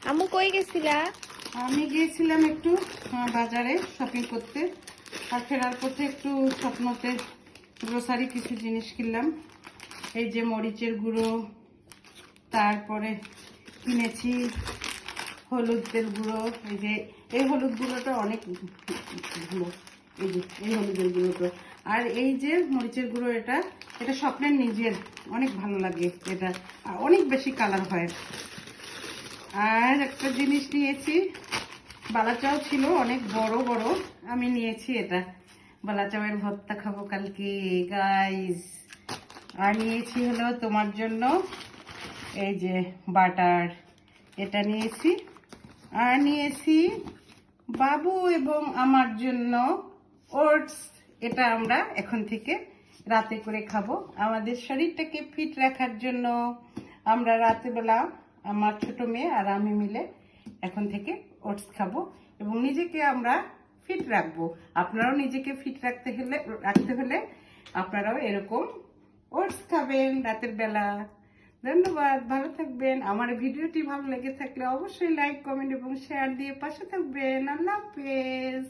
আম্মু কই গেছিলা? আমি গিয়েছিলাম একটু বাজারে শপিং করতে। আর ফেরার পথে একটু স্বপ্নতে গ্রোসারি কিছু জিনিস কিনলাম। এই যে মরিচের গুঁড়ো, তারপরে কিনেছি হলুদের গুঁড়ো। এই হলুদ গুঁড়োটা অনেক গুঁড়ো, এই হলুদের গুঁড়োটা। আর এই যে মরিচের গুঁড়ো, এটা এটা স্বপ্নের নিজের, অনেক ভালো লাগে এটা, আর অনেক বেশি কালার হয়। আর একটা জিনিস নিয়েছি, বালাচাও ছিল অনেক বড় বড়, আমি নিয়েছি এটা, বালাচাওয়ের ভর্তা খাবো কালকে গাইস। আর নিয়েছি হলো তোমার জন্য এই যে বাটার, এটা নিয়েছি। আর নিয়েছি বাবু এবং আমার জন্য ওটস। এটা আমরা এখন থেকে রাতে করে খাবো আমাদের শরীরটাকে ফিট রাখার জন্য। আমরা রাতেবেলা আমার ছোট মেয়ে আর আমি মিলে এখন থেকে ওটস খাবো এবং নিজেকে আমরা ফিট রাখবো। আপনারাও নিজেকে ফিট রাখতে হলে আপনারাও এরকম ওটস খাবেন রাতের বেলা। ধন্যবাদ, ভালো থাকবেন। আমার ভিডিওটি ভালো লেগে থাকলে অবশ্যই লাইক, কমেন্ট এবং শেয়ার দিয়ে পাশে থাকবেন। আল্লাহ হাফেজ।